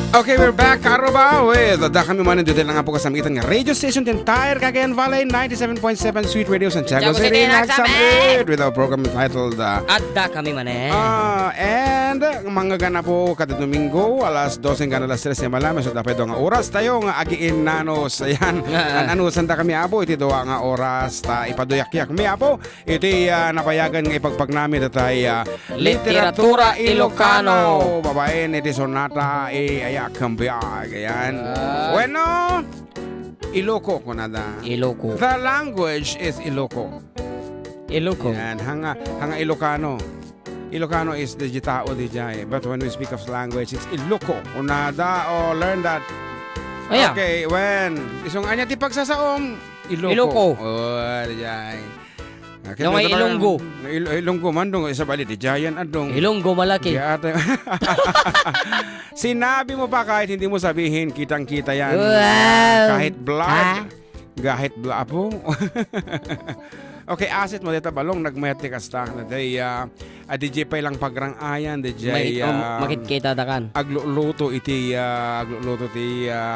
Okay, we're back, Karoba, with the kami man dito lang po kasamitan ng radio station din Tire Cagayan Valley 97.7 Sweet Radio Santiago City nagsamit with our program entitled Adda kami man and mga gana po kada Domingo alas 12 gana alas 13 malam so dapat nga oras tayo nga agiin nanos ayan ano sanda kami apo iti do nga oras ta ipaduyak-yak mi apo iti napayagan nga ipagpagnami datay literatura Ilocano babaen iti sonata kambiyag, ayan. Bueno, Iloco ko nada. Iloco. The language is Iloco. Iloco. Ayan, hanga Ilocano. Ilocano is the Jitao di Jai. But when we speak of language, it's Iloco. Unada o learn that. Aya. Okay, when isong anya ti pagsasaom, Iloco. Iloco. Oh, di Jai. Yung may Ilonggo. Ilonggo man dong isa bali di Jayan adong. Ilonggo malaki. Sinabi mo pa kahit hindi mo sabihin, kitang-kita yan. Wow. Kahit blood. Kahit blood po. Okay, asit mo dito balong nagmetik asta na day DJ pa lang pagrangayan DJ makikita dakan. Agluluto iti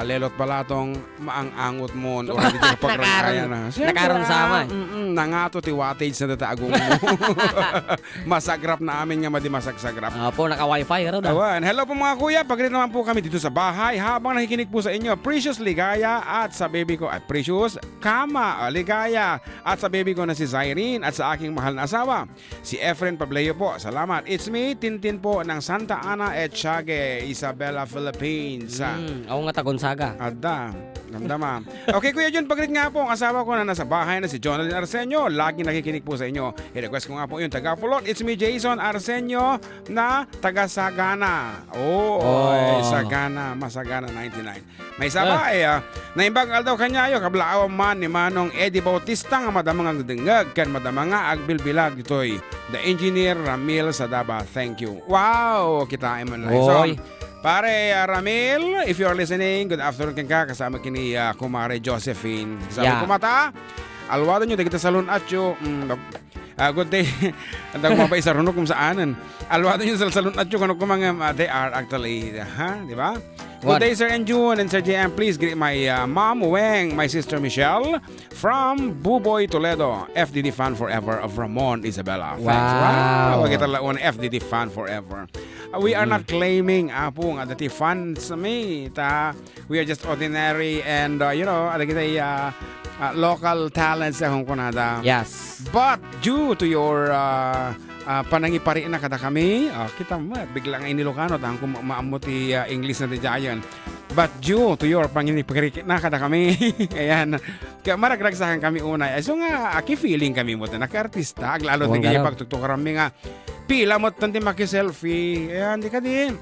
lelot balatong maang-angot mo or DJ pagrangayan na. Nakaron sama. Nangato ti wattage sa dataagong mo. Masagrap na amin nga madi masagsagrap. Po naka-wifi raw da. Awan. Hello po mga kuya, pagrit naman po kami dito sa bahay habang nakikinig po sa inyo. Precious Ligaya at sa baby ko at Precious Kama Ligaya at sa baby ko na si Zyrene at sa aking mahal na asawa si Efren Pableo po. Salamat. It's me, Tintin po ng Santa Ana Etchage, Isabela, Philippines. Ako nga ta Gonzaga. Ada. Namdama. Okay, Kuya Jun, pagrit nga po ang asawa ko na nasa bahay na si Jonalyn Arsenio. Lagi nakikinig po sa inyo. I-request ko nga po yung taga-Pulot. It's me, Jason Arsenio na taga-Sagana. Sagana. Masagana 99. May sabay. Naimbagal daw kanyayo. Kablaaw man ni Manong Eddie Bautista nga madamang ang dengag. Kan madamang nga agbilbilag ito'y the engineer Ramil Sadaba. Thank you. Wow! Kitain mo na. So, pare Ramil, if you're listening, good afternoon ka kasama kini Kumare Josephine. Sabi kumata, alwado nyo, kita salon at yo. Good day. Andang mabay sa runok kung saanan. Alwado nyo sa salon at yo, kung mga they are actually, di ba? Good day, Sir Enjun and Sir JM. Please greet my mom, Weng, my sister Michelle, from Buboy, Toledo. FDD fan forever of Ramon Isabella. Thanks. Wow. Kita laon FDD fan forever. We are not claiming po nga dati fans me. We are just ordinary and ada kita local talents sa Hong Konada. Yes. But due to your panangipari na kada kami, kita mo, biglang inilokano tang kung maamuti English na diyan. But due to your panginipari na kada kami, ayan, kaya maragragsahan kami una. So nga, aki feeling kami mo na naka-artista, lalo din kayo pagtuktukan kami nga, pila mo tanti maki-selfie, ayan, di ka din.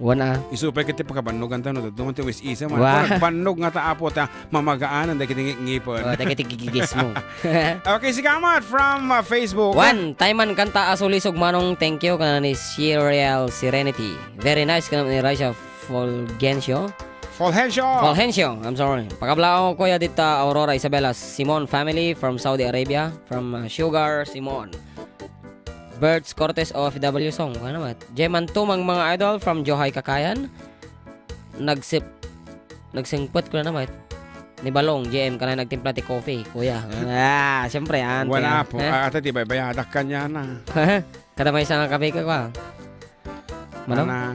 Wana. Isupay kita pagkabanog ang tanong. Dumunti wis isa man. Nagbanog nga taapo ta mamagaanan dahil kita ngipon. Dahil kita gigigis mo. Okay, si Kamat from Facebook. Taiman kanta asulisog manong thank you kana ni Serial Serenity. Very nice kana ni Raisha Fulgencio. I'm sorry. Pagkablao ko ya dita Aurora Isabela Simon family from Saudi Arabia from Sugar Simon. Birds Cortez OFW song. Ano naman? Jeman Tumang mga idol from Johay Kakayan. Nagsingpot ko na naman. Ni Balong, JM ka na nagtimpla ti coffee, kuya. Siyempre, ante. Wala po. Ate, di ba, bayadak ka niya na. Kada may isang kape ka ba? Mana?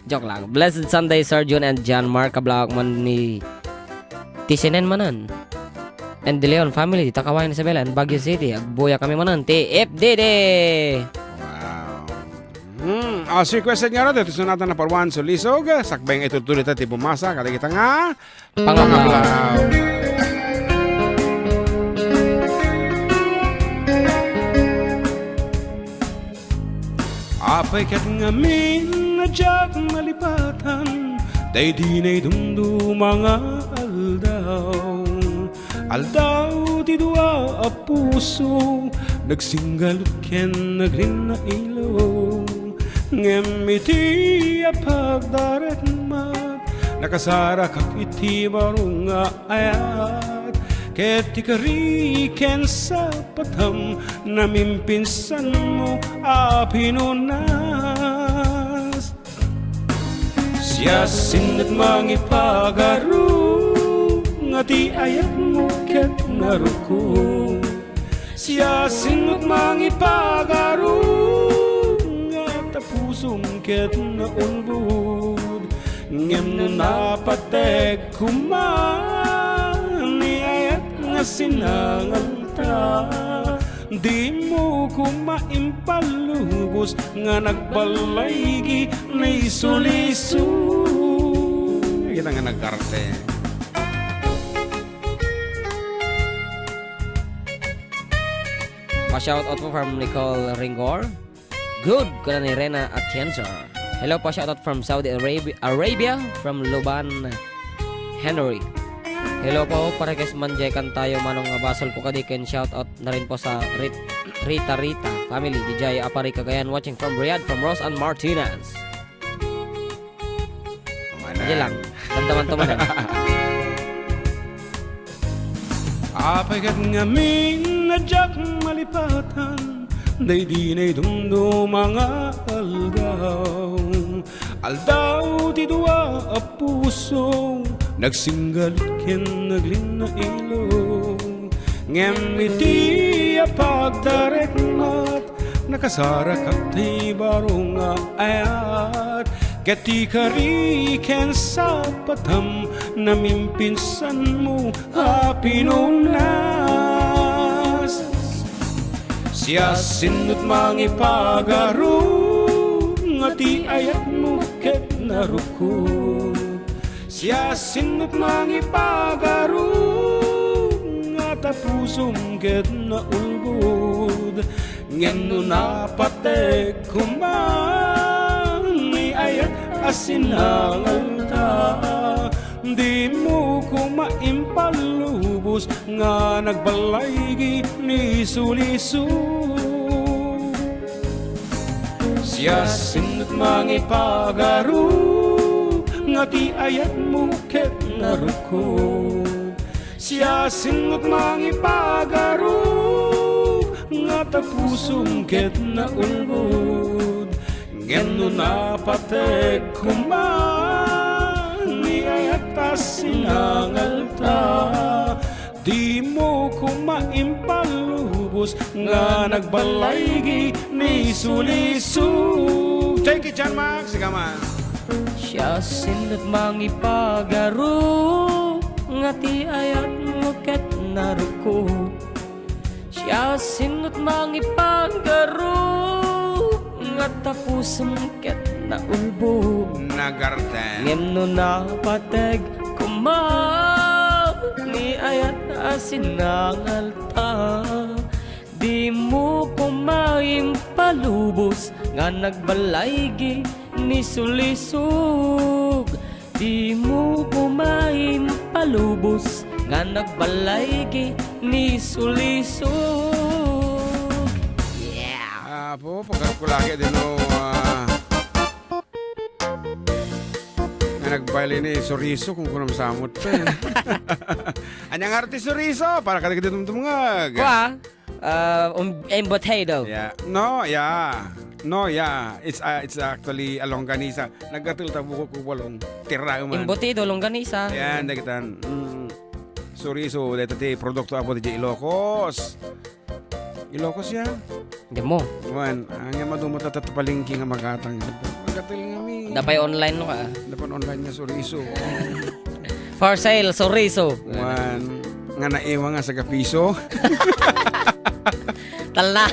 Joke lang. Blessed Sunday, Sir June and John Mark. Kablawak man ni Tisenen manan. And De Leon family, Takawayan Isabela and Baguio City. Agbuya kami manan. TFDD! Wow. As requested nga rin, ito sunatan na parwan sa lisog. Sakbay nga itutulit at ibumasa. Kada kita nga, pangangablaw. Apay kat ngamin na diyag malipatan, day di na'y dumdumanga aldaw. Aldaw ti dua a puso, nagsinggalot ken nagrin na ilaw. Ngemiti a pagdaretmat, nakasara kap iti marunga ayat. Ket ikariken sa patam, namimpinsan mo a pinunas. Siya sinat mangipagaro nga di ayat mo ket naruko. Siya sinat mangipagaro nga tapusong ket naulbod. Ngem na napatek kuman ni ayat nga sinangal ta. Di mo ko maimpalubos nga nagbalaygi na isuliso. Yan nga nagkarte. Pa-shoutout po from Nicole Ringor. Good, kuna ni Rena Atienza. Hello po, shoutout from Saudi Arabia from Luban, Henry. Hello po, parekas manjaykan tayo manong basol ko kadikin. Shoutout na rin po sa Rita family. DJ Apari Cagayan watching from Riyadh from Ross and Martinez. Hindi lang, tantaman-taman. Apagat ngamin na jak malipatan, day di na'y dundo mga aldaw. Aldaw ti dua a puso, nagsinggalit ken naglin na ilo. Ngem iti a pagdarekmat, nakasarakak ti barong ayat. Ketika riken sa patam, namimpinsan mo pinunas. Siya sinut mangipagaro nga ti ayat mo ket naruko. Siya sinut mangipagaro nga tapusong ket naulbod. Ngeno napatek kuman ni ayat asinangal ta. Di mo ko maimpalubos nga nagbalaygi ni suliso. Siya sinut mangipagaro nga ti ayat mo ket naruko. Siya sinut mangipagaro nga tapusong ket naulbod. Ngeno napatek kuman ni ayat asinangal ta. Di mo ko maimpalubos nga nagbalaygi ni suliso. Take it, John Max. Sige man. Siya sinat mangipagaro nga ti ayat mo ket naruko. Siya sinat mangipagaro nga tapusong ket naulbo. Nagarten. Ngem na pateg kumaw ni ayat asinangal ta. Di mo kumain palubos nga nagbalaygi ni sulisog. Di mo kumain palubos nga nagbalaygi ni sulisog. Yeah. Po, pagkakulaki din o nga nagbaili ni Soriso kung kunam samot pa. Anyang arti Soriso para kaligid itong tumungag. Kwa? Embotado. Yeah. No, yeah. It's actually a longganisa. Nagatul ta buko ko walong tira man. Embotado, longganisa. Yan, dakitan. Soriso, dito ti produkto apo di Ilocos. Ilocos ya? Hindi mo. Wan, ang madumot na tatapalingki nga magatang. Magatil nga mi. Dapay online no ka. Dapan online nga Soriso. For sale, Soriso. Wan, nga naiwa nga sa kapiso. Tala.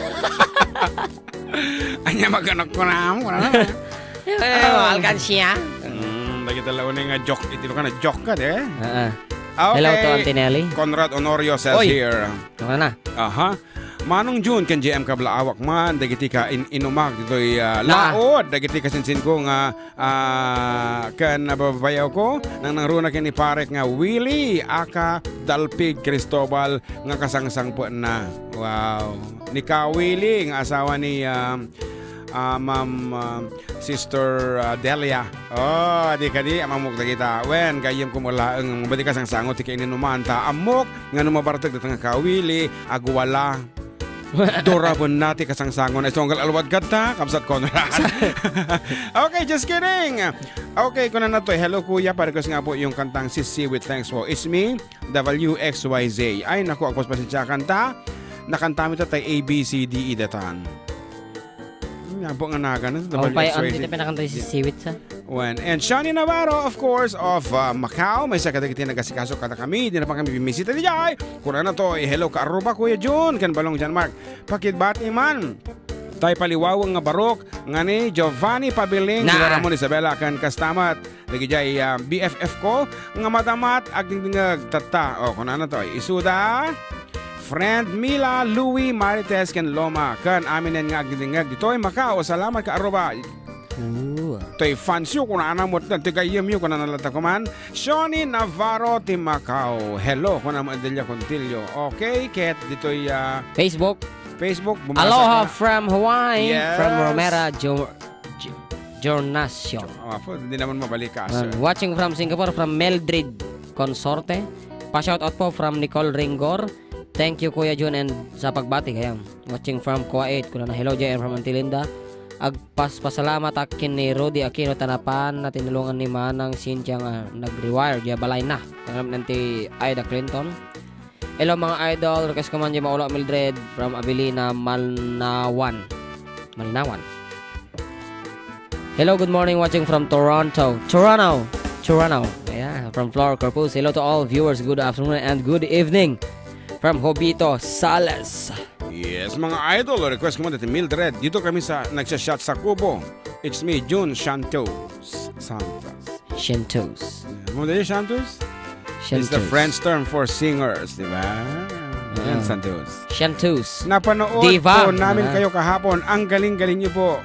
Anya maganak ko na mo. Alkansya. Lagi talaw nga joke. Itilo ka na joke ka de. Okay. Hello to Antinelli. Conrad Honorio says here. Ano na? Aha. Manong June kan GM kabla awak man dagiti ka inumag ditoy laod dagiti ka sinsin ko nga kan nababayaw ko nang nangruna ken ni parek nga Willie aka Dalpig Cristobal nga kasangsang po na. Wow. Ni ka Willie nga asawa ni Ma'am Sister Delia. Oh, di kadi amamok dagita. Wen gayem ko mula ang mabadi ka sang sangot ti kay numanta amok nga numabartag datang ka Willie agwala. Dorabon nati kasangsangon ay tunggal alwad kata, kapsat Conrad. Okay, just kidding. Okay, kunan na to. Hello kuya, parehas nga po yung kantang Sisi with Thanks po. It's me, WXYZ. Ay, naku, ako pa siya kanta. Nakanta mo ito tayo ABCDE datan. Nga po nga nagan. Ang payan, dito pinakanta si Siwit sa. And Shani Navarro, of course, of Macau. May sakadagitin nagasikaso kada kami. Di na pa kami bimisita di jay. Kuna na to, hello ka aruba Kuya Jun. Kan balong Jan Mark. Pakitbati man. Tay paliwawang nga barok. Nga ni Giovanni Pabiling. Nah. Ramon Isabela kan kastamat. Lagi jay BFF ko. Nga madamat. Agding tata. O, kuna na to. Isuda. Friend Mila, Louie, Marites, ken Loma. Kan aminen nga agdingag ditoy Macau. Salamat ka aruba. To'y fans yun kung naanamot na tigayim yun kung nanalata ko man. Shoni Navarro, Team Macau. Hello kung naman Delia Contillo. Okay, Ket, dito'y Facebook. na. Aloha from Hawaii. Yes. From Romera, Jornasio. Hindi naman mabalik ka. Watching from Singapore, from Meldred Consorte. Pa-shoutout po from Nicole Ringor. Thank you Kuya Jun and sa pagbati kaya. Watching from Kuwait. Kuna na hello JM from Antilinda. Pasalamat akin ni Rudy Aquino tanapan na tinulungan ni Manang Cynthia nga nag-rewire diya balay na tanam nanti Ida Clinton. Hello mga idol, request ko man diya maula Mildred from Abilina Malnawan. Hello, good morning, watching from Toronto. Yeah, from Flora Corpus. Hello to all viewers, good afternoon and good evening from Hobito Sales. Yes, mga idol, request ko mo dito Mildred. Dito kami sa nagsashot sa Kubo. It's me, June Santos. Mo dito Santos? It's the French term for singers, di ba? Yan, Santos. Napanood Diva. po namin kayo kahapon. Ang galing-galing niyo po.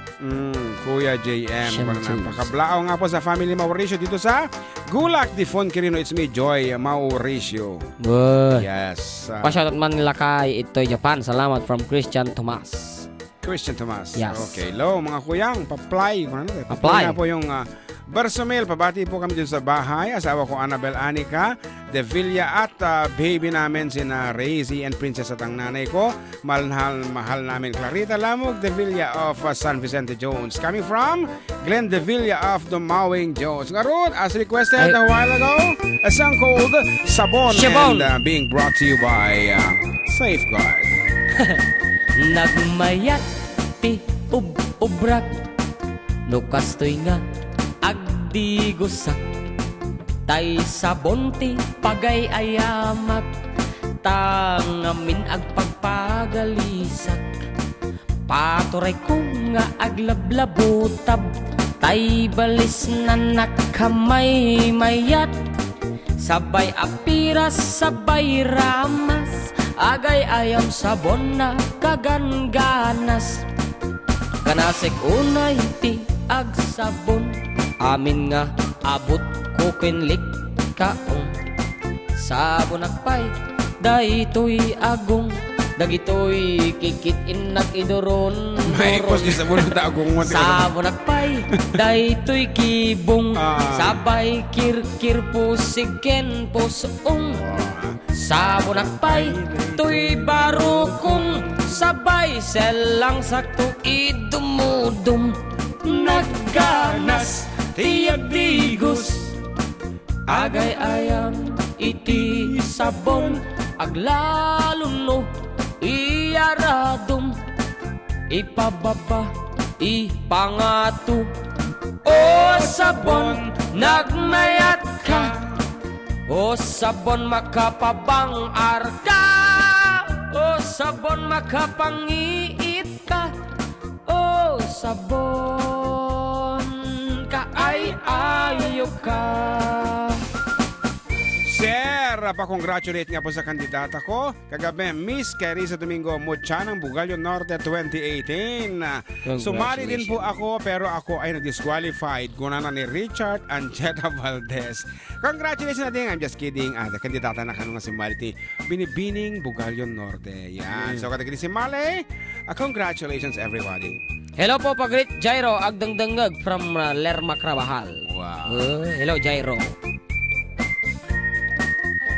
Kuya JM. Napakablao nga po sa family Mauricio dito sa Gulak de Fonquirino. It's me, Joy Mauricio. Yes. Pa-shoutout man nila kay Itoy Japan. Salamat from Christian Tomas. Yes. Okay. Hello mga kuyang. Pa-apply. Apply. Na po yung Barsomel. Pabati po kami dito sa bahay. Asawa ko Annabel Anica De Villa at baby namin sina Razy and Princess at ang nanay ko. Mahal namin Clarita Lamog De Villa of San Vicente Jones. Coming from Glenn De Villa of the Mawing Jones. Ngaroon, as requested a while ago, a song called Sabon. And being brought to you by Safeguard. Nagmayat ti ubrak nukastoy nga agdi gusak tay sabon ti pagay ayamak tangamin agpagpagalisak paturay ko nga aglablabutab tay balis na nakamay mayat sabay apiras sabay ramas agay ayam sabon na kaganganas kanasik unay ti agsabon amin nga abot ko kinlik kaong sabon akpay daytoy agong dagitoy kikit inak idoron Maikos di sabon ta agong mo. sabon akpay daytoy kibong sabay kirkir pusigen pusong sabon akpay tuy barukong sabay selang sakto idumudum nagganas tiyagdigos agay ayam iti sabon aglaluno iyaradum ipababa ipangato o sabon nagmayat ka o sabon makapabang arka o sabon makapangiit ka o sabon ka ay ayo ka. Sir, pa-congratulate nga po sa kandidata ko. Kagabi, Miss Carissa Domingo Muchanang Bugalyo Norte 2018. Sumali din po ako pero ako ay na-disqualified. Guna na ni Richard Ancheta Valdez. Congratulations na din. I'm just kidding. Kandidata na kanong si Malti. Binibining Bugalyo Norte. Yan. So, katagin si Mali. Congratulations everybody. Hello po, Pagrit Jairo Agdangdangag from Lerma Crabahal. Wow. Hello, Jairo.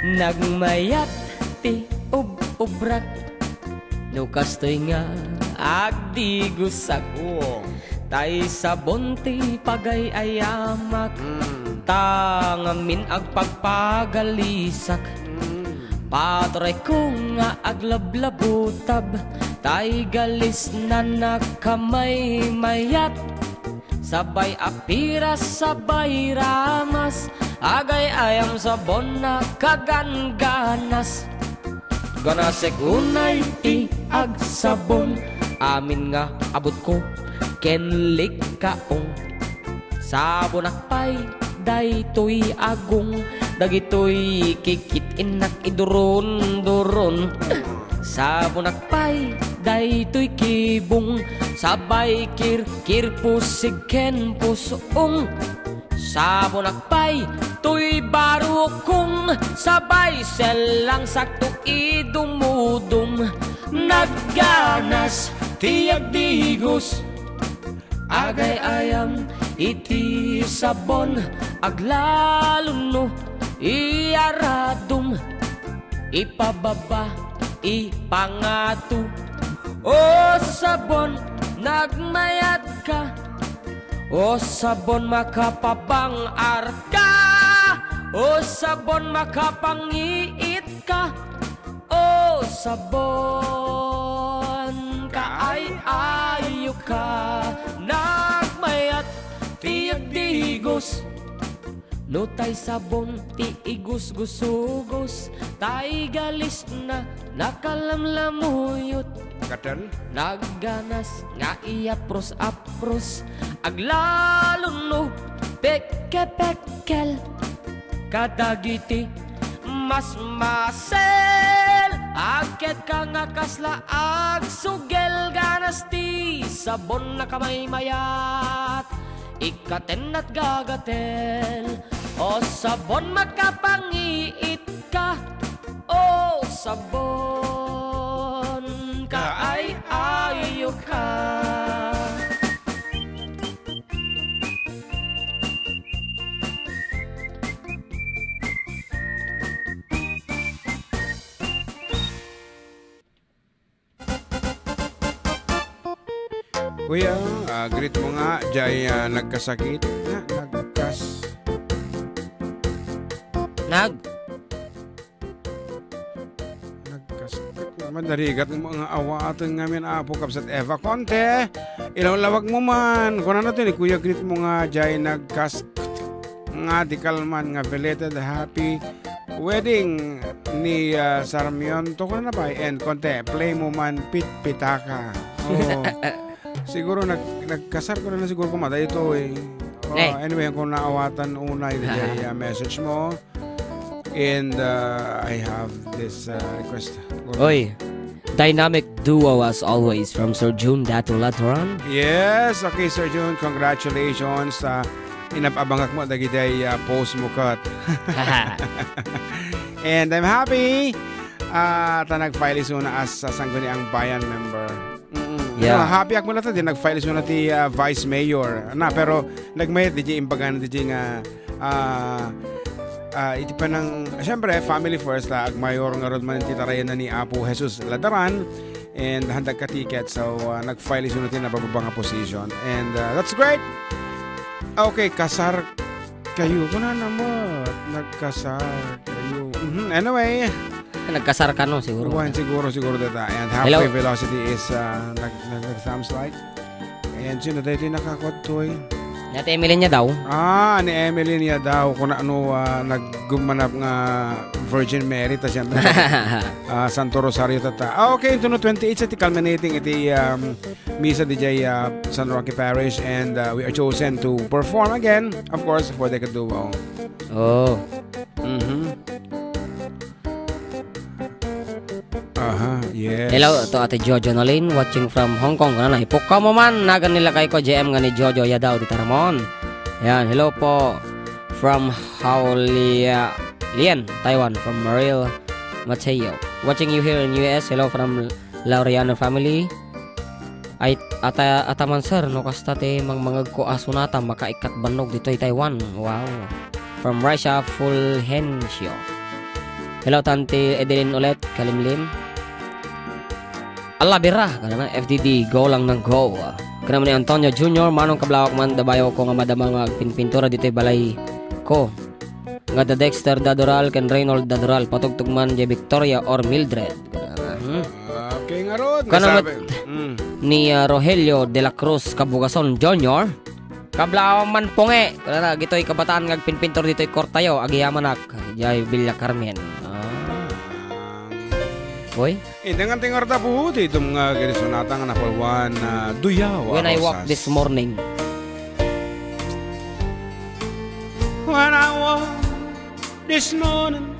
Nagmayat ti ubrak No kastoy nga agdigusak tay sabon ti pagay ayamak tangamin agpagpagalisak padre ko nga aglablabutab tay galis na nakamay mayat sabay apiras sabay ramas agay ayam sabon na kaganganas ganasek unay ti agsabon amin nga abot ko kenlik kaong sabon akpay daytoy agong dagitoy kikit inak iduron-duron sabon akpay daytoy kibong sabay kirkir pusig ken pusong sabon akpay tuy barukong sabay selang sakto idumudum nagganas tiyag digos agay ayam iti sabon aglaluno iaradum ipababa ipangatu o sabon nagmayat ka o sabon makapabang arka o sabon makapangiit ka o sabon kaay-ayo ka nagmayat tiyag digos no tay sabon ti igus-gusugos tay galis na nakalamlamuyot Katen? nagganas nga iapros-apros aglalon no peke-pekel kadagiti mas masel agket ka nga kasla agsugel ganas ti sabon na kamay mayat ikaten at gagatel o sabon makapangiit ka o sabon kaay-ayo ka Kuya, greet mo nga, jay nagkasakit. Nagkasakit naman, darigat ng mga awa atin ngamin apo kapsat Eva Conte. Ilaw lawag mo man. Kung ano natin, kuya, greet mo nga, jay nagkasakit. Nga di kalman, nga belated happy wedding ni Sarmiento. Kung ano na ba, and Conte, play mo man, pitaka. Oh. Siguro nagkasar ko na siguro kumata ito eh. Anyway, kung naawatan unay the message mo. And I have this request. Oy, dynamic duo as always from Sir June Dato Latoran. Yes, okay Sir June, congratulations. Inapabangak mo dagiday post mo cut. And I'm happy nag-file isuna as Sangguniang Bayan member. Yeah. Happy ako na ito, nag-file isuna ti Vice Mayor. Pero nagmayat di imbagan di nga iti pa ng, siyempre, family first, agmayor nga rod man titarayan na ni Apo Jesus Ladaran and handag ka ticket. So, nag-file isuna ti nabababa nga position. And that's great. Okay, kasar kayo. Kuna naman, nagkasar kayo. Anyway, nagkasar ka no, siguro. Siguro data. And halfway velocity is nag-thumbs like. And sino dito yung nakakotoy? Nati Emily niya daw. Ni Emily niya daw. Kung ano, naggumanap nga Virgin Mary. Tas yan. Santo Rosario tata. Okay, ito no, 28 sa culminating iti Misa DJ San Roque Parish. And we are chosen to perform again, of course, for the Kaduo. Oh. Yes. Hello to Ate Jojo Nolin watching from Hong Kong. Ano na, ipukaw mo man. Nagan nila kay ko GM nga ni Jojo Yadaw di Taramon. Yan, hello po from Haulia Lian, Taiwan, from Maril Mateo. Watching you here in US. Hello from Laureano family. Ay ataman sir no kasta te mangmangag ko asunata makaikat banog dito ay Taiwan. Wow. From Russia Fulgencio. Hello Tante Edeline ulit Kalimlim. Allah bira, kana FDD, go lang ng go. Kana ni Antonio Jr., manong kablawak man dabayo ko nga madama nga pinpintura dito balay ko. Nga da Dexter Dadoral ken Reynold Dadoral patugtog man di Victoria or Mildred. Okay nga Rod. Kana ni Rogelio de la Cruz Cabugason Jr. Kablawak man punge. Kana gitoy kabataan nga pinpintor ditoy Kortayo agiyaman ak jay Villa Carmen. Boy, Dengan tingar ta po ito mga girisonata nga napalwan na duyaw. when I walk this morning. When I walk this morning,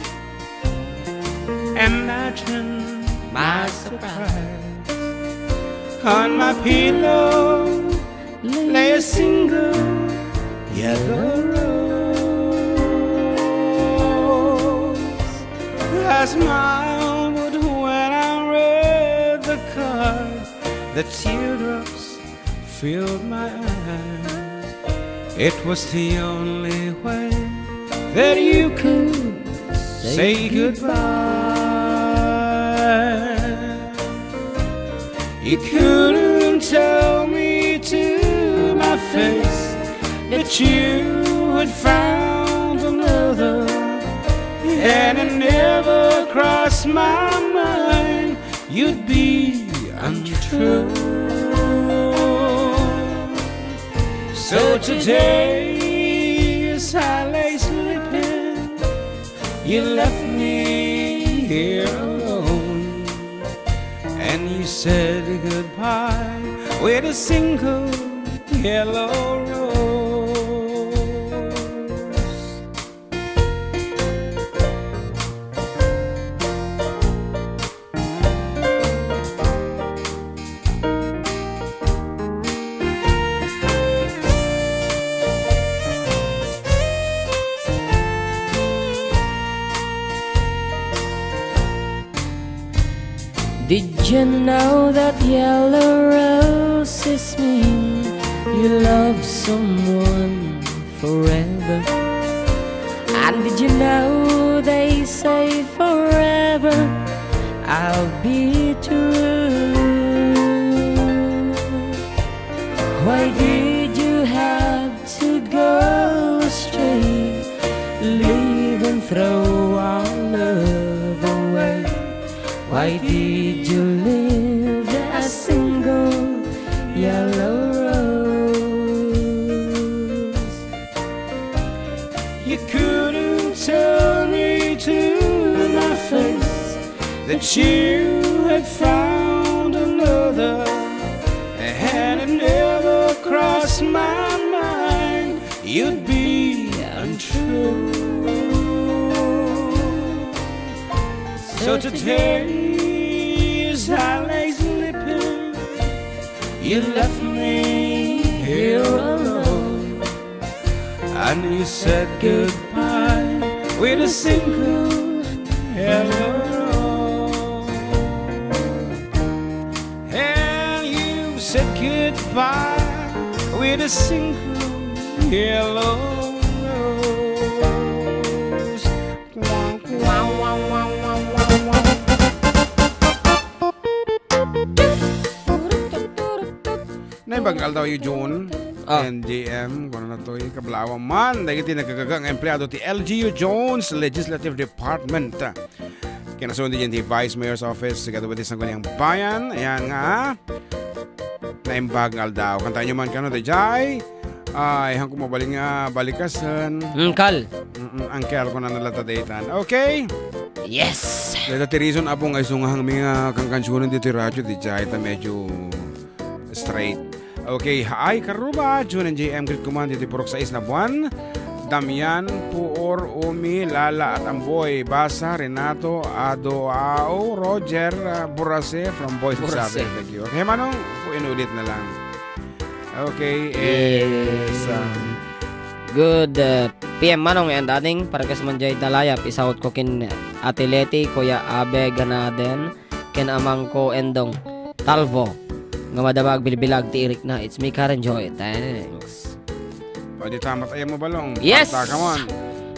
imagine My surprise. On my pillow lay a single yellow rose. I smiled when I read the card. The teardrops filled my eyes. It was the only way that you could say goodbye. You couldn't tell me to my face that you had found another, and it never crossed my mind you'd be untrue. So today, as I lay sleeping, you left me here alone, and you said goodbye with a single yellow rose. Did you know that yellow roses mean you love someone forever? And did you know they say forever I'll be true? Why did you have to go astray, leave and throw our love away? Why did you leave a single yellow rose? You couldn't tell me to my face that you had found another, and it never crossed my mind you'd be untrue. So today, as I lay sleeping, you left me here alone, and you said goodbye with a single hello. And you said goodbye with a single yellow rose. Wow, wow, wow, wow, wow. Naibagal daw yung June NGM kung ano na to yung kablawa man dahil iti nagkagagang empleyado ti LGU Jones Legislative Department kinasundi dyan ti Vice Mayor's Office kadabatis ng kanyang bayan. Ayan nga naimbagal daw kantahan nyo man kano dajay ay hangko mabaling nga balikasan Kal. angkel ko na nalatadaytan. Okay, Yes. dahil ti reason abong ay sungahang mga kangkansyonan dito yung radyo dajay ta medyo straight. Okay, ay karuba, June and JM Great Command dito purok sa na buwan. Damian, Puor, Umi, Lala at Amboy, Basa, Renato, Adoao, Roger, Burase from Boys of Burase. Sabi. Thank you. Okay, Manong, inulit na lang. Okay, Yes. Good PM Manong and ating para kasmanjay dalayap isaut ko kin Atleti Kuya Abe Ganaden ken amangko Endong Talvo nga madabag bilbilag ti Irik na. It's me Karen Joy. Thanks. Pwede tamat ayaw mo balong. Yes! Come on.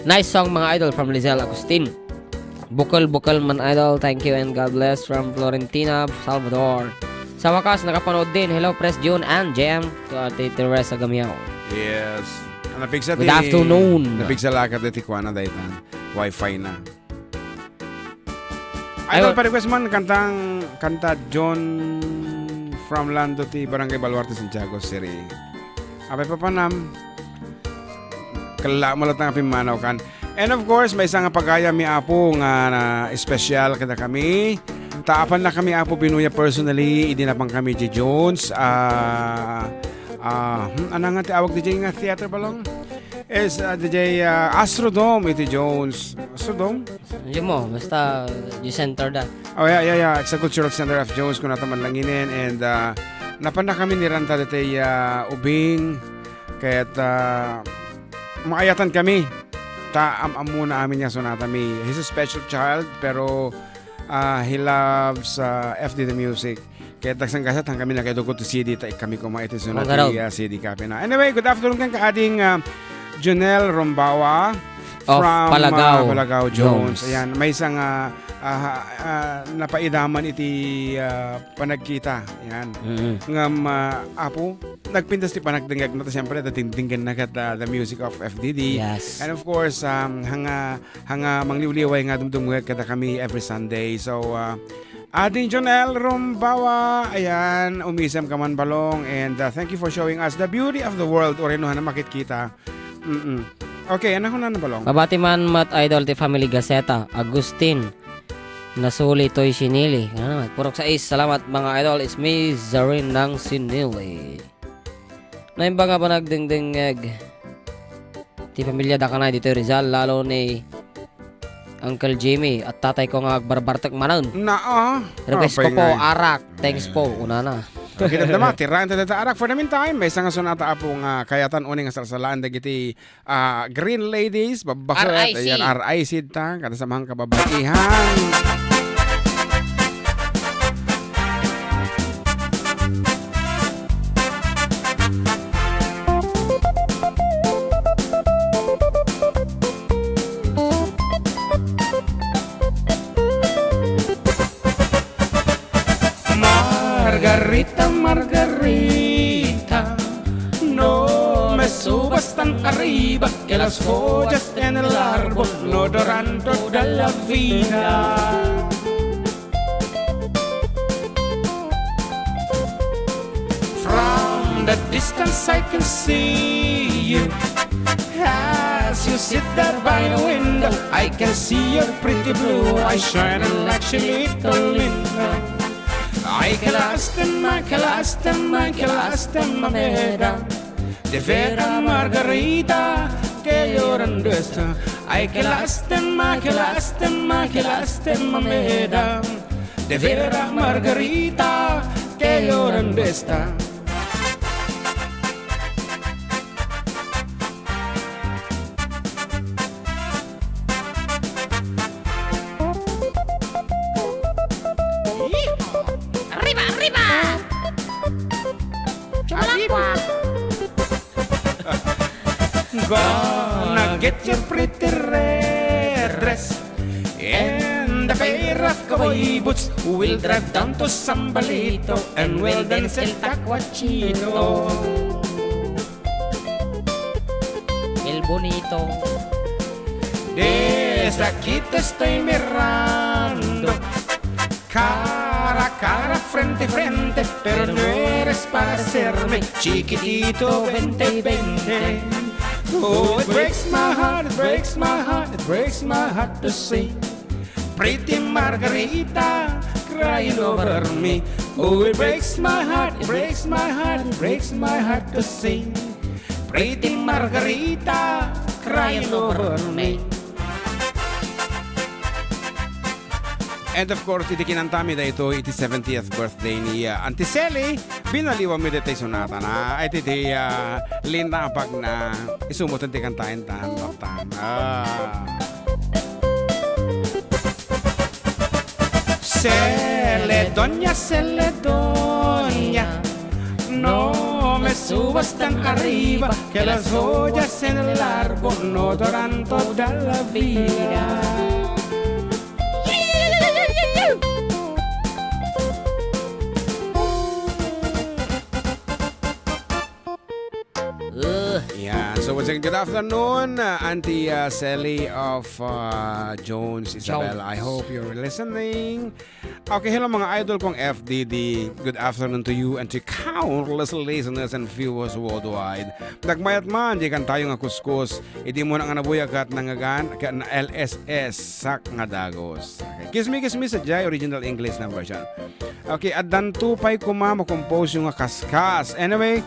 Nice song mga idol from Lizelle Agustin. Bukal man idol, thank you and God bless from Florentina, Salvador. Sa wakas, nakapanood din. Hello, Press June and Jem to Ate Teresa Gamiao. Yes. Napigsa Good afternoon. Napigsa lakad di Tijuana daytan. Wi-Fi na. Idol pa-request man kanta John from Lando ti Barangay Baluarte, Santiago City. Apay papanam. Kala mo lang ang pimanaw kan. And of course, may isang pagaya mi apo nga na special kada kami. Taapan na kami apo pinuya personally, idinapang kami J. Jones. Ano nga tawag DJ nga theater balong? Is DJ Astrodome iti Jones. Astrodome? Yun mo, basta you center that. Oh yeah. It's a cultural center of Jones kung nataman langinin. And napan na kami ni Ranta dati ubing. Kaya't maayatan kami. Taam muna amin niya sonata mi. He's a special child pero he loves FD the music. Kaya tagsang kasat hang kami nakaidukot to CD ta kami kumain ito sonata CD kape na. Anyway, good afternoon kan kaading Jonel Rombawa from Palagao Jones. Ayan, may isang napaidaman iti panagkita. Ayan. Ngam apo nagpintas ti panagdingag na to siyempre datinggan na kat the music of FDD. Yes. And of course hanga mangliwliway nga dumdumugag kada kami every Sunday. So Ading Jonel Rombawa, ayan, umisam ka man balong and thank you for showing us the beauty of the world o renuhan na makikita. Okay, anak ko na balong. Mabati man mat idol ti Family Gazeta, Agustin Nasuli Toy Sinili. Ano naman, purok sa is. Salamat mga idol, it's me Zarin ng Sinili. Naimba nga ba nagdingdingag ti pamilya da kanay dito Rizal, lalo ni Uncle Jimmy at tatay ko nga agbarbartak manon. Request ko po, Arak. Thanks po, una na. Kita dama, tirahan ta Arak. For the meantime, may isang sonata apong kayatan uning sarsalaan dagiti Green Ladies, babakit. RIC. Ayan, RIC ta, kada samahang kababaihan. Margarita, no me subas tan arriba que las joyas en el árbol no duran toda la vida. From the distance I can see you. As you sit there by the window, I can see your pretty blue eyes shining like she little window. Ay, que lástima, mamera, de ver a Margarita que llorando está. Ay, que lástima, mamera, de ver a Margarita que llorando está. Gonna get your pretty red dress and the pair of cowboy boots. We'll drive down to Sambalito and we'll dance el tacuachito. El bonito. Desde aquí te estoy mirando, cara a cara, frente a frente, pero no eres para hacerme chiquitito, 20. Oh, it breaks my heart, it breaks my heart, it breaks my heart to see pretty Margarita crying over me. Oh, it breaks my heart, it breaks my heart, it breaks my heart to see pretty Margarita crying over me. And of course, iti kinantami da ito, iti 70th birthday ni Auntie Sally. Binaliwa mi dito sonata na. Iti linda pag na isumutan ti kantahin tan. Celedonia, no me subas tan arriba, que las joyas en el árbol no duran toda la vida. Yan. So, once again, good afternoon, Auntie Sally of Jones, Isabel. I hope you're listening. Okay, hello mga idol kong FDD. Good afternoon to you and to countless listeners and viewers worldwide. Nagmayat man, di kan tayo nga kuskus. Idi mo na nga nabuya kat nangagan, kat na LSS, sak nga dagos. Okay. Kiss me sa Jai, original English na version. Okay, at dan tupay kuma, makompose yung nga kaskas. Anyway,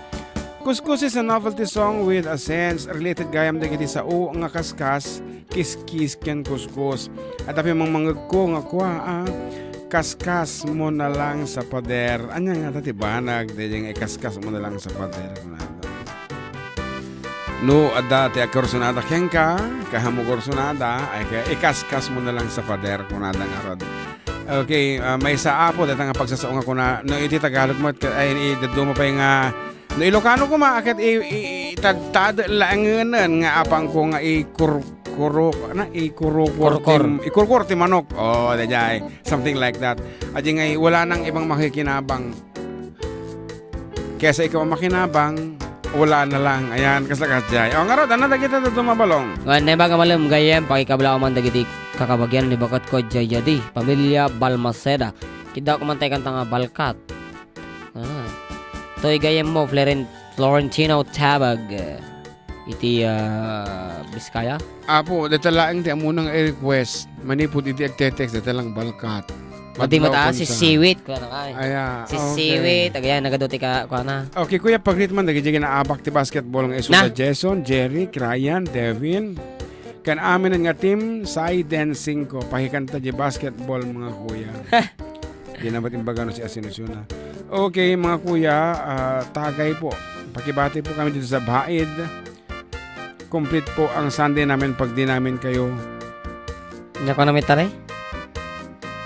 Kuskus is a novelty song with a sense related gayam dagiti sa o nga kaskas, kiskis ken kuskus. At api mga ko nga kwa, kaskas mo na lang sa pader. Anya nga tati banag, diyang kaskas mo na lang sa pader. No, adda ti akorsunada ken ka, kahamo korsunada, ay ikaskas mo na lang sa pader kunada nga rod. Okay, may sa apo, dito nga pagsasaong ako na, no iti Tagalog mo, ay idado mo pa yung no Ilocano ko maakit itagtad langanan nga apang ko nga ikurkur ti manok. Oh, dajay. Something like that. Adi nga wala nang ibang makikinabang. Kesa ikaw makinabang, wala na lang. Ayan, kaslakas jay. O nga rod, ano dagita ito mabalong? Ngayon, ba malam gayem, pakikabla ko man dagiti kakabagyan ni bakat ko jayadi. Pamilya Balmaceda. Kida ko man tayo kanta nga balkat. Toy gayem mo Florentino Tabag iti Biskaya. Apo, dito lang ti amunang i-request. Manipod iti agtetext dito lang balkat. Mati mataas si Siwit ko na kay. Si okay. Siwit agayan nagaduti ka na. Okay, kuya pagrit man dagiti na abak ti basketball ng Esuda Jason, Jerry, Ryan, Devin. Kan amin nga team Saiden 5 pahikanta di basketball mga kuya. Di na ba't imbaga no si Asinusuna. Okay mga kuya, tagay po. Pakibati po kami dito sa Baid. Complete po ang Sunday namin pag di namin kayo. Nya ko namin tare?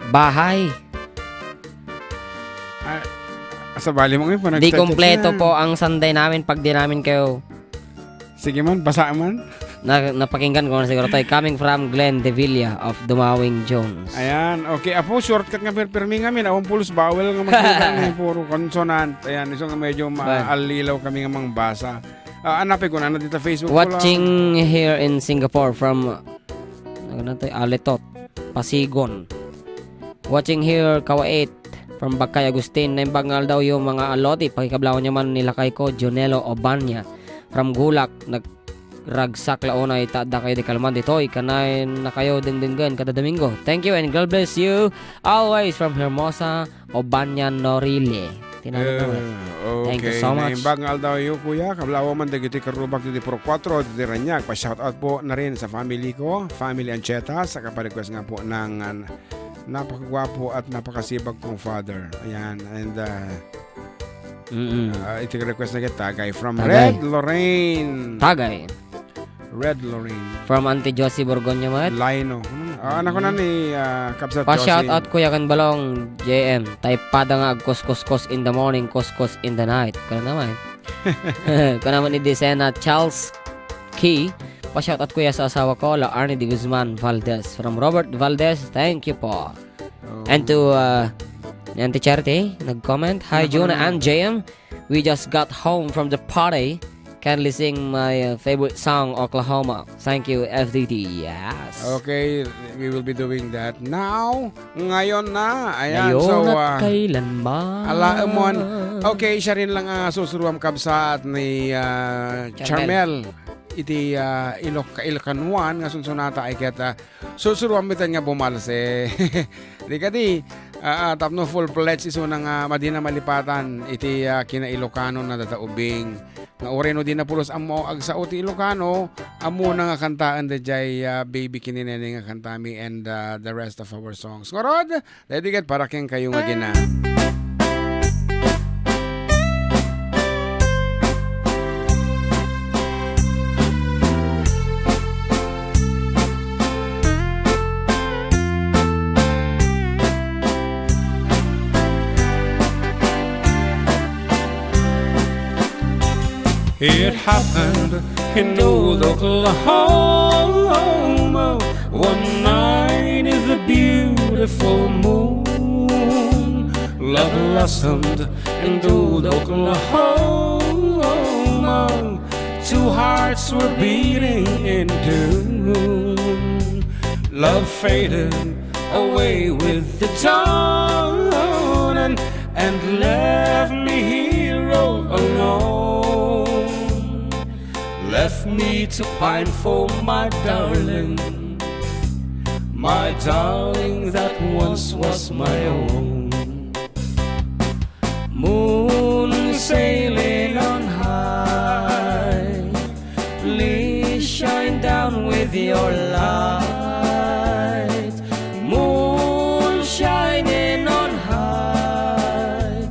Bahay. Sa bali mo ngayon. Di kompleto po ang Sunday namin pag di namin kayo. Sige man, basa man. Napakinggan ko na siguro tayo. Coming from Glenn De Villa of Dumawing Jones. Ayan, okay. Apo, shortcut nga permi ngamin. Awang pulos bawal nga magkita puro consonant. Ayan, isang medyo maalilaw kami nga mang basa. Anapin ko na dito Facebook. Watching here in Singapore from Aletot, Pasigon. Watching here, Kawait from Bakay Agustin. Naimbangal daw yung mga aloti. Pakikablawan niya man nila kay ko, Jonelo Obanya from Gulak. Ragsak launay tada kayo di kalman ditoy kanay na kayo dingdinggan kada Domingo. Thank you and God bless you always from Hermosa Obanya Norile. Thank you so much. Bangal daw yung kuya kablawa man dagiti karubak di Pro 4 di Ranyag. Pa shout out po na rin sa family ko, family Ancheta sa kaparequest nga po ng napakagwapo at napakasibag kong father. Ayan and iti request na kita Tagay from Tagay. Red Lorraine. Red Lorraine. From Auntie Josie Borgonya mat. Lino. Anak ko na ni Kapsat Josie. Pa-shout out kuya kan balong JM. Taypada nga kuskus in the morning, kuskus in the night. Kana naman. Kana naman ni Desena Charles Key. Pa-shout out kuya sa asawa ko, La Arnie de Guzman Valdez. From Robert Valdez, thank you po. And to Auntie Charity, nag-comment. Hi Jonah and JM. We just got home from the party. Kindly sing my favorite song, Oklahoma. Thank you, FDD. Yes. Okay, we will be doing that now. Ngayon na. Ayan. Ngayon so, at kailan ba? Alaamon. Okay, siya rin lang susuruam kabsat ni Charmel. Iti Ilocanoan nga sunsunata ay kaya susuruam bitan nga bumalse. Di ka di. Tapno full-fledged iso ng Madina Malipatan. Iti kina Ilocano na dataubing. Nga oreno din na pulos amo agsa uti Ilocano amo na nga kantaan da jay baby kininene nga kantami and the rest of our songs. Ngorod, dedikat para keng kayo nga gina. It happened in old Oklahoma. One night is a beautiful moon. Love blossomed in old Oklahoma. hearts were beating in tune. Love faded away with the dawn, and left me here all alone. Left me to pine for my darling that once was my own. Moon sailing on high, please shine down with your light. Moon shining on high,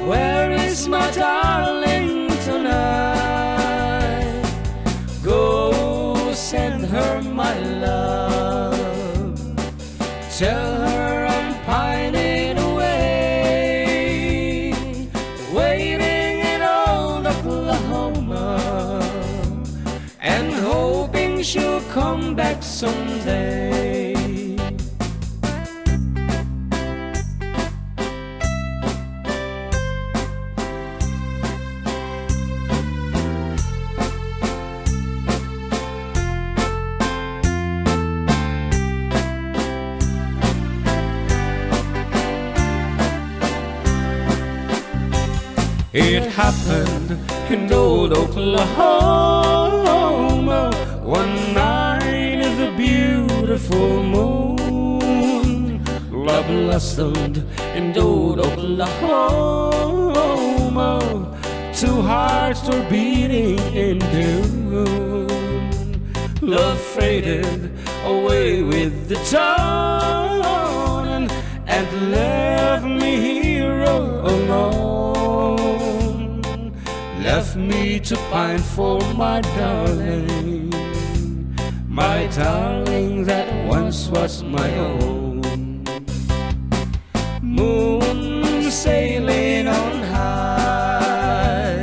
where is my darling tonight? Go send her my love, tell her I'm pining away, waiting in old Oklahoma, and hoping she'll come back someday. It happened in old Oklahoma, one night in the beautiful moon. Love blossomed in old Oklahoma, two hearts were beating in tune. Love faded away with the dawn, and left me here all alone. Left me to pine for my darling that once was my own. Moon sailing on high,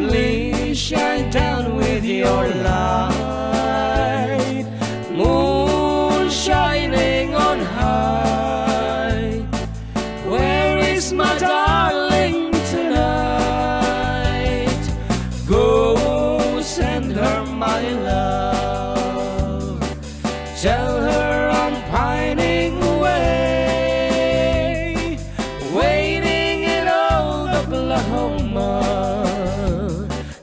please shine down with your light. Moon shining on high, where is my darling tonight? Go send her my love, tell her I'm pining away, waiting in old Oklahoma,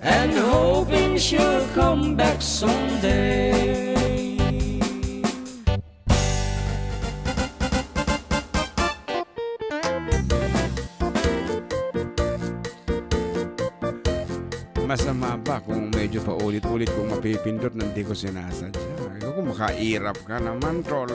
and hoping she'll come back someday. Masama ba kung medyo pa ulit-ulit kung mapipindot na hindi ko sinasadya? Kung makairap ka naman, tol.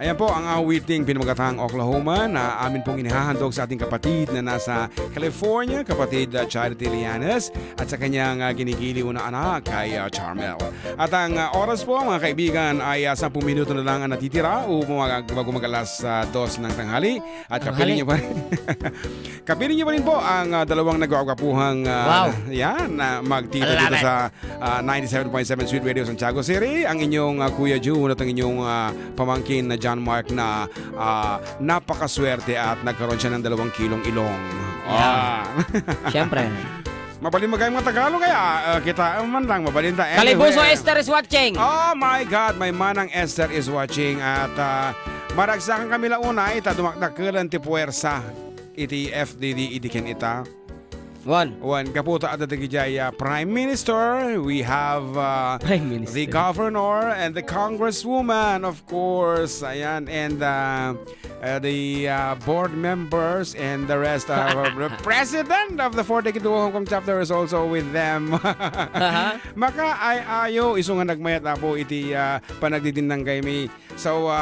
Ayan po ang awiting pinamagatahang Oklahoma na amin pong inihahandog sa ating kapatid na nasa California, kapatid Charity Lianes, at sa kanyang ginigiliw na anak kay Charmel. At ang oras po mga kaibigan ay 10 minuto na lang ang natitira bago mag-alas 2 ng tanghali. At kapiling niyo pa rin. Kapiling niyo pa rin po ang dalawang nagwagapuhang magtito dito sa 97.7 Sweet Radio Santiago City. Ang inyong Kuya June at ang inyong pamangkin na John Mark na napakaswerte at nagkaroon siya ng 2 kilong ilong. Siyempre. Mabalin magayang mga Tagalog kaya kita man lang mabalin ta. Kalibuso Esther is watching. Oh my God, my manang Esther is watching at maragsakan kami launa ita dumakdakelan ti puwersa iti FDD idiken ita. One kaputa at the Prime Minister. We have Prime Minister, the Governor and the Congresswoman, of course. Ayan, and the board members and the rest of the President of the 42 Hong Kong chapter is also with them. Maka ay ayo iso nga nagmayat na po iti panagdidinang kami. So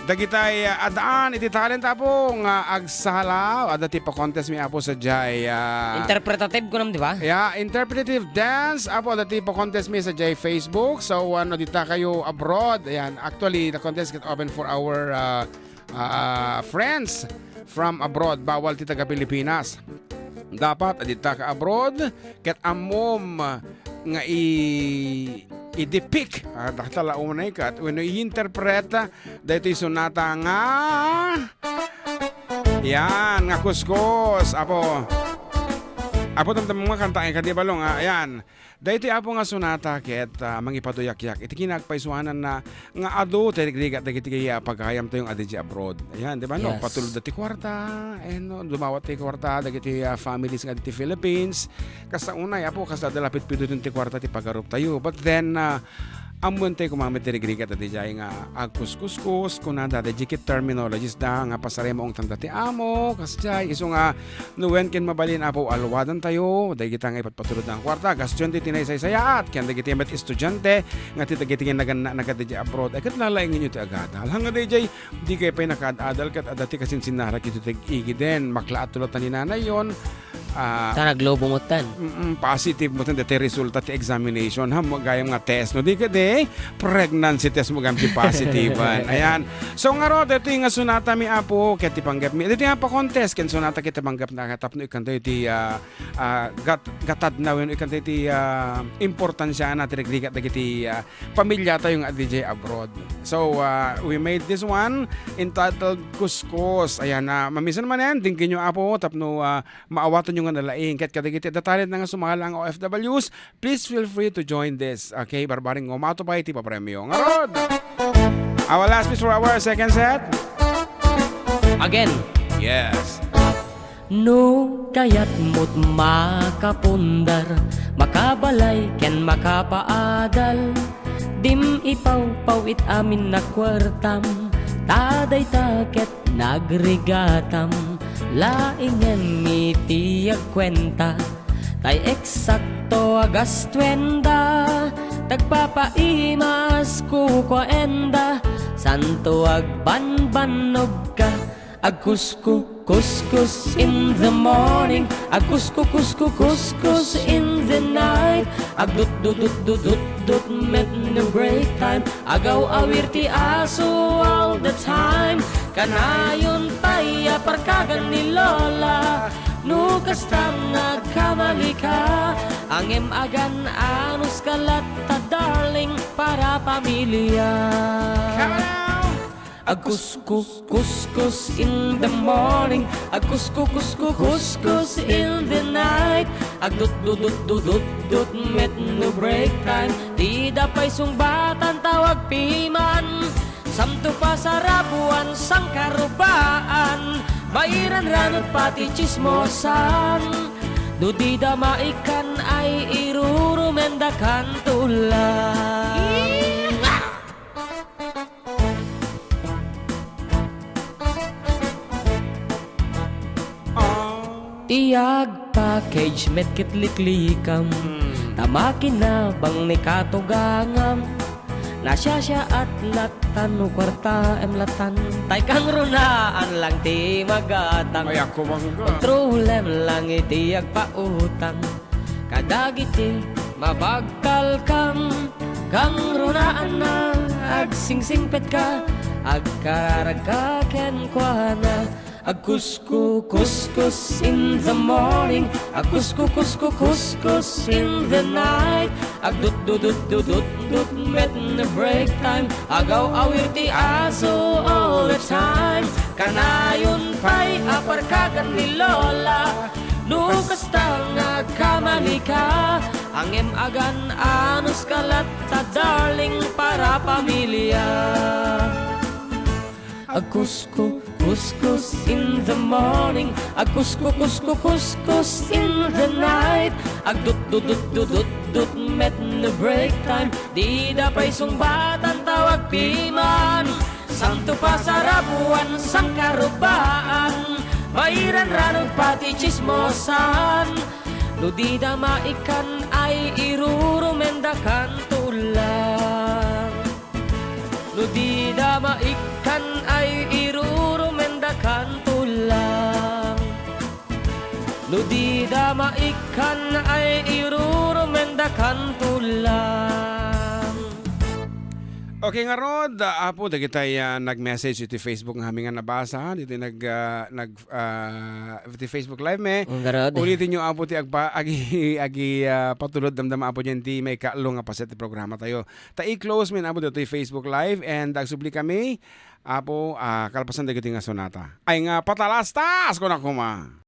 dagitay adaan iti talent po nga agsala adati pa contest mi apo sa jay interpretative ko naman, di ba? Yeah, interpretive dance apo adati pa contest mi sa jay Facebook. So dita kayo abroad. Ayan, actually the contest get open for our friends from abroad. Bawal ti taga Pilipinas. Dapat adita ka abroad ket amom nga i-depict dakitala unay kat when i-interpreta dito isunata nga yan nga kuskus apo Apo tamtam mga kanta ay kadibalong. Ayan. Dahito apo nga sonata ket mangipaduyak-yak. Iti kinagpaisuanan na nga ado terigrigat dagiti kaya pagkayam tayong adiji abroad. Ayan, di ba no? Yes. Patulod dati kwarta. No, dumawat ti kwarta dagiti families nga diti Philippines. Kasta unay apo kasta dalapit pido ti kwarta ti pagarup tayo. But then amon tayo kumamit terigrigat dati jay nga agkuskuskus kunanda dati jikit terminologies da nga pasaremo ang tanda ti amo kasjay iso nga nuwen ken mabalin apo alwadan tayo dahil kita nga ipatpatulod ng kwarta gasyon ti tinay saysayaat ken dagiti met estudyante nga ti dagiti nagadiji abroad ay ket lalaing inyo ti agada hanga dayjay di kay pay nakaadal ket adati kasin sinara kiti tig-igi den maklaat tulot ni nanay yon. Tanaglobo mo tan. Positive mo dati resulta ti examination ha gayam nga test no di ka de pregnancy test mo gamti positive ayan so nga ro dito nga sunata mi apo ket ti panggap mi dito nga pa contest ken sunata kita panggap na katapno ikan ti gatad na wen ikan ti importansya na ti regrigat dagiti pamilya tayo nga DJ abroad so we made this one entitled Kuskus ayan mamisan man yan dingkin nyo apo tapno maawatan nga nalaing ket kadagiti datalit na nga sumakal ang OFWs please feel free to join this okay barbaring ngomato pa iti papremyo nga rod our last piece for our second set Again. yes No kayat mo't makapundar makabalay ken makapaadal dim ipaw it amin na kwartam taday taket nagrigatam laingen miti agkwenta tay eksakto agas 20 tagpapaimas kukwenda santo agbanbanog ka kuskus in the morning kuskus in the night dut met no break time agaw awir ti aso all the time kanayon paya parkagan ni Lola no kastang nagkamali ka angem agan anus kalat ta darling para pamilya kuskus in the morning kuskus in the night dut met no break time di dapay sungbatan tawag piman samto pa sa rabuan sang karubaan bairan ranot pati chismosan do di damaikan ay irurumendakan tulang Tiyag package met kitliklikam tamakin na bang ni katugangam nasya at latan no kwarta latan tay kang runaan lang ti magatang ay ako bangga kontrolem lang iti agpautang kadagiti mabagkal kang runaan na agsingsingpet ka agkararag ken kuana kuskus in the morning kuskus in the night dut met no break time agaw awir ti aso all the time kanayon pay aparkagan ni Lola nukas tang nagkamali ka angem agan anus kalat ta darling para pamilya kuskus in the morning kuskus in the night dut met no break time di dapay sungbatan tawag piman santo pa sa rabuan sang karubaan bairan ranong pati chismosan no di damaikan ay irurumendakan tulang no di damaikan ay irurumendakan tulang no di damaikan ay irurumendakan tulang Okay nga Rod, apo dagitay nag-message iti Facebook nga haming nga nabasa dito iti Facebook live me. Ulitin nyo apo ti agi patulod damdama apo diyan ti may kaalo nga paset ti programa tayo. I-close min apo dito Facebook live and agsubli kami apo kalpasan dagiti nga sonata. Ay nga patalastas ko na kuma.